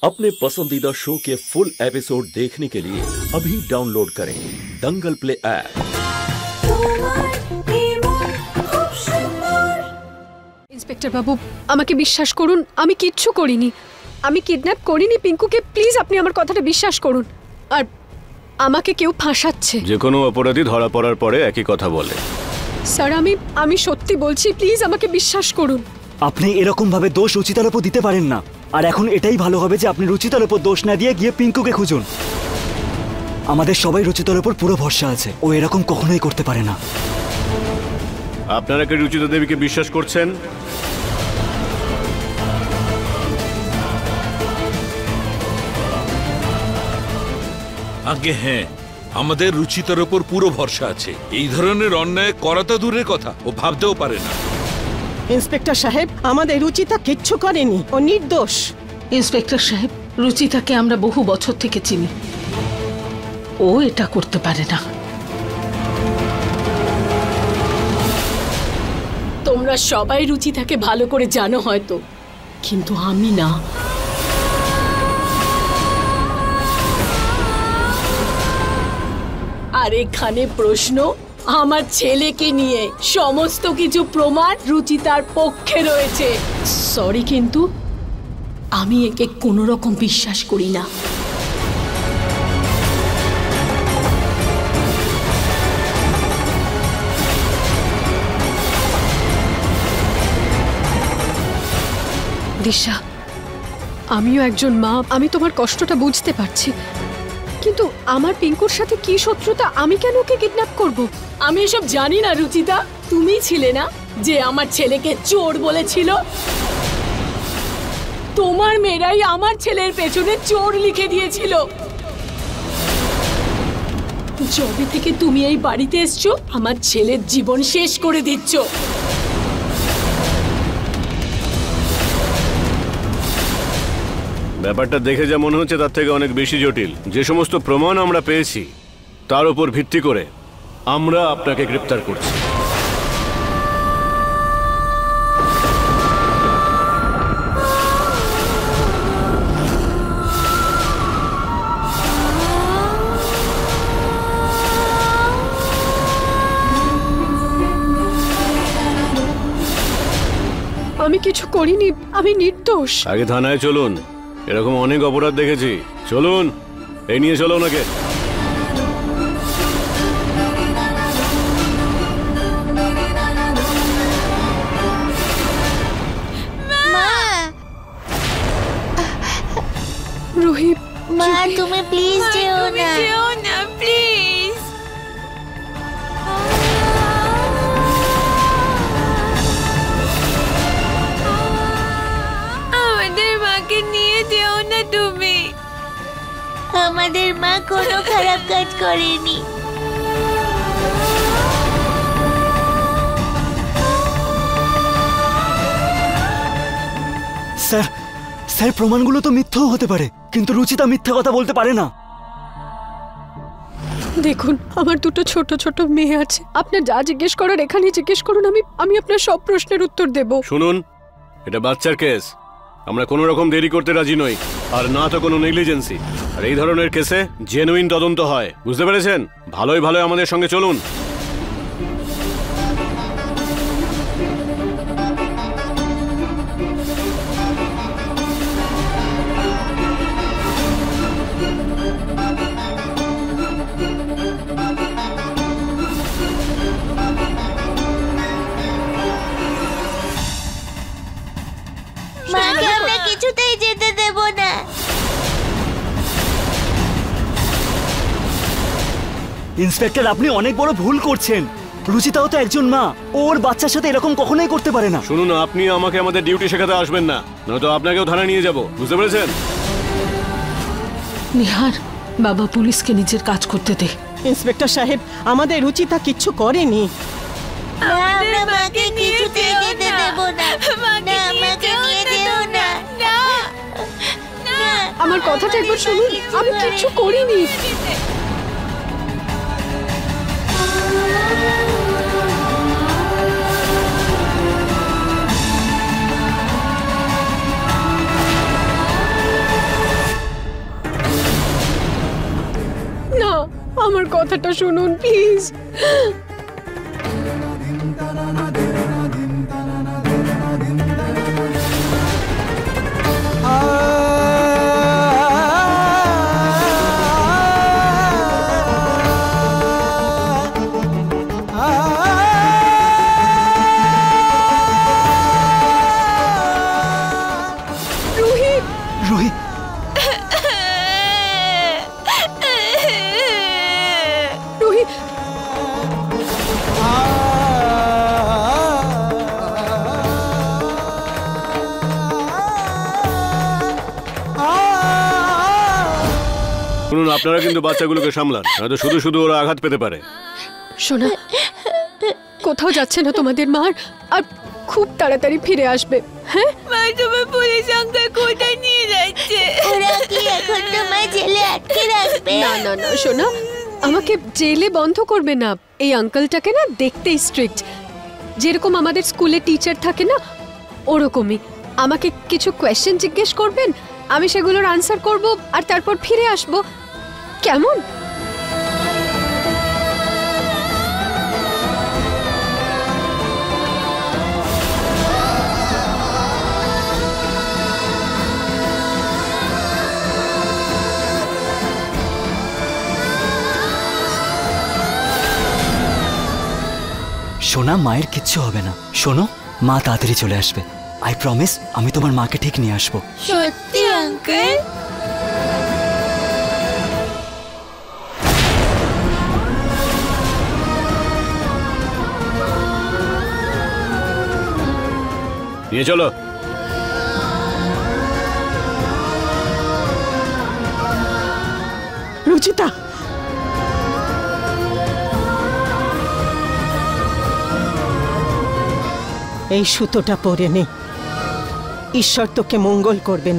अपने पसंदीदा शो के फुल एपिसोड देखने के लिए अभी डाउनलोड करें दंगल प्ले ऐप। इंस्पेक्टर बाबू আমাকে বিশ্বাস করুন, আমি কিচ্ছু করিনি, আমি কিডন্যাপ করিনি পিঙ্কুকে। প্লিজ আপনি আমার কথাটা বিশ্বাস করুন। আর আমাকে কেউ ফাঁসাচ্ছে। যে কোনো অপরাধী ধরা পড়ার পরে একই কথা বলে। স্যার আমি সত্যি বলছি, প্লিজ আমাকে বিশ্বাস করুন। আপনি এরকম ভাবে দোষ রুচিতার উপর দিতে পারেন না। আর এখন এটাই ভালো হবে যে আপনি রুচিতার উপর দোষ না দিয়ে গিয়ে পিঙ্কুকে খুঁজুন। আমাদের সবাই রুচিতার উপর পুরো ভরসা আছে, ও এরকম কখনোই করতে পারে না। আপনারা কি রুচিতা দেবীকে বিশ্বাস করছেন? আগে হ্যাঁ, আমাদের রুচিতার উপর পুরো ভরসা আছে। এই ধরনের অন্যায় করা তো দূরের কথা, ও ভাবতেও পারে না। ইন্সপেক্টর সাহেব, আমাদের রুচিতা কিচ্ছু করেনি, ও নির্দোষ। ইন্সপেক্টর সাহেব, রুচিতাকে আমরা বহু বছর থেকে চিনি, ও এটা করতে পারে না। তোমরা সবাই রুচিতাকে ভালো করে জানো হয়তো, কিন্তু আমি না। আর এখানে প্রশ্ন আমার ছেলেকে নিয়ে। সমস্ত কিছু প্রমাণ রুচিতার পক্ষে রয়েছে। সরি, কিন্তু আমি একে কোনো রকম বিশ্বাস করি না। দিশা, আমিও একজন মা, আমি তোমার কষ্টটা বুঝতে পারছি, কিন্তু আমার পিঙ্কুর সাথে কি শত্রুতা? আমি কেন ওকে কিডন্যাপ করব? আমি এসব জানি না রুচিতা। তুমি ছিলে না যে আমার ছেলেকে চোর বলেছিল? তোমার মেয়েরাই আমার ছেলের পেছনে চোর লিখে দিয়েছিল। যবে থেকে তুমি এই বাড়িতে এসছো, আমার ছেলের জীবন শেষ করে দিচ্ছ। ব্যাপারটা দেখে যা মনে হচ্ছে তার থেকে অনেক বেশি জটিল। যে সমস্ত প্রমাণ আমরা পেয়েছি তার উপর ভিত্তি করে আমরা আপনাকে গ্রেফতার করছি। আমি কিছু করিনি, আমি নির্দোষ। আগে থানায় চলুন, এরকম অনেক অপরাধ দেখেছি। চলুন, এই নিয়ে চলো ওনাকে। রোহিত, মা তুমি প্লিজ যেও না, প্লিজ। আমাদের মাকে নিয়ে যেও না তুমি। আমাদের মা কোনো খারাপ কাজ করেনি। স্যার স্যার প্রমাণগুলো তো মিথ্যাও হতে পারে, কিন্তু রুচিতা মিথ্যা কথা বলতে পারে না। দেখুন, আমার দুটো ছোট ছোট মেয়ে আছে। আপনার যা জিজ্ঞেস করার এখানেই জিজ্ঞেস করুন, আমি আপনার সব প্রশ্নের উত্তর দেব। শুনুন, এটা বাচ্চার কেস, আমরা কোনো রকম দেরি করতে রাজি নই, আর না তো কোনো নেগলিজেন্সি। আর এই ধরনের কেসে জেনুইন তদন্ত হয়, বুঝতে পেরেছেন? ভালোই আমাদের সঙ্গে চলুন। মাকে আমরা কিছুতেই যেতে দেব না। ইন্সপেক্টর, আপনি অনেক বড় ভুল করছেন। রুচিতাও তো একজন মা, ওর বাচ্চার সাথে এরকম কখনোই করতে পারে না। শুনুন, আপনি আমাকে আমাদের ডিউটি শেখাতে আসবেন না, নয়তো আপনাকেও থানায় নিয়ে যাব, বুঝতে পেরেছেন? নিহার, বাবা পুলিশকে নিজের কাজ করতে দে। ইন্সপেক্টর সাহেব, আমাদের রুচিতা কিচ্ছু করেনি। আমরা মাকে কিছুতেই যেতে দেব না। না, আমাকে নিয়ে যেও না। আমার কথাটা একবার শুনুন, আমি কিচ্ছু করিনি। আমার কথাটা শুনুন প্লিজ। শুনুন, আপনারা কিন্তু বাচ্চাগুলোকে সামলান, নয়তো শুধু শুধু ওরা আঘাত পেতে পারে। শোনা, কোথাও যাচ্ছে না তোমাদের মা, আর খুব তাড়াতাড়ি ফিরে আসবে। হ্যাঁ মা, তোমার পুলিশ আঙ্কেল কোথায় নিয়ে যাচ্ছে? ওরা কি এখন তোমার জেলে আটকে রাখবে? না না না শোনা, আমাকে জেলে বন্ধ করবে না। এই আঙ্কেলটাকে না দেখতে স্ট্রিক্ট, যেরকম আমাদের স্কুলে টিচার থাকে না ওরকমই। আমাকে কিছু কোয়েশ্চেন জিজ্ঞেস করবেন, আমি সেগুলোর আনসার করব, আর তারপর ফিরে আসব। কেমন? সোনা, মায়ের কিচ্ছু হবে না। শোনো, মা তাড়াতাড়ি চলে আসবে। আই প্রমিস, আমি তোমার মাকে ঠিক নিয়ে আসবো। সত্যি আঙ্কেল? নিয়ে চলো। রুচিতা, এই সুতোটা পরে নে, ঈশ্বর তোকে মঙ্গল করবেন।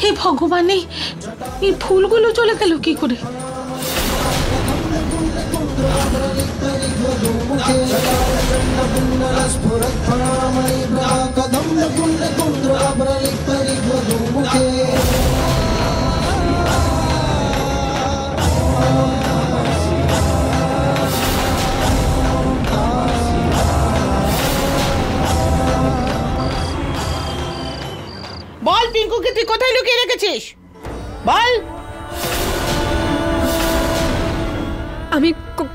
হে ভগবান, এই ফুলগুলো চলে গেল কি করে? বল পিঙ্কুকে তুই কোথায় লুকিয়ে রেখেছিস? বল। আমি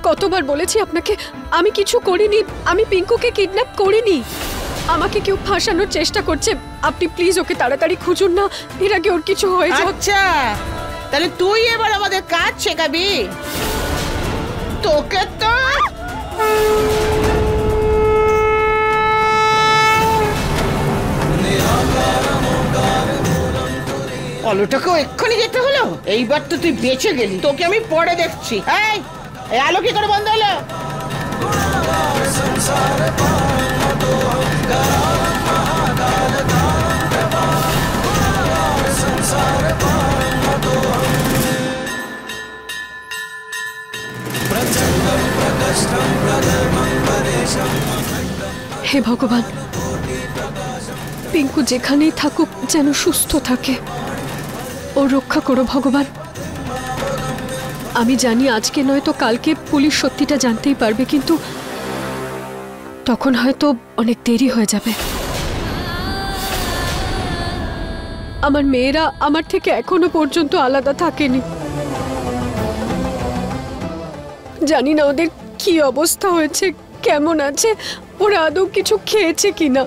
কতবার বলেছি আপনাকে, আমি কিছু করিনি, আমি পিঙ্কুকে কিডন্যাপ করিনি। আমাকে কেউ ফাঁসানোর চেষ্টা করছে, আপনি প্লিজ ওকে তাড়াতাড়ি খুঁজুন না, এর আগে ওর কিছু হয়ে যাক। আচ্ছা, তাহলে তুই এবার আমাদের কাজ শেখাবি? তোকে তো অলুটাকেও এক্ষুনি যেতে হলো। এইবার তো তুই বেঁচে গেলি, তোকে আমি পরে দেখছি। এই আলো কি করে বন্ধ হলো? হে ভগবান, পিঙ্কু যেখানেই থাকুক যেন সুস্থ থাকে, ও রক্ষা করো ভগবান। আমি জানি আজকে নয়তো কালকে পুলিশ সত্যিটা জানতেই পারবে, কিন্তু তখন হয়তো অনেক দেরি হয়ে যাবে। আমার মেয়েরা আমার থেকে এখনো পর্যন্ত আলাদা থাকেনি। জানি না ওদের কি অবস্থা হয়েছে, কেমন আছে, ওরা আদৌ কিছু খেয়েছে কিনা।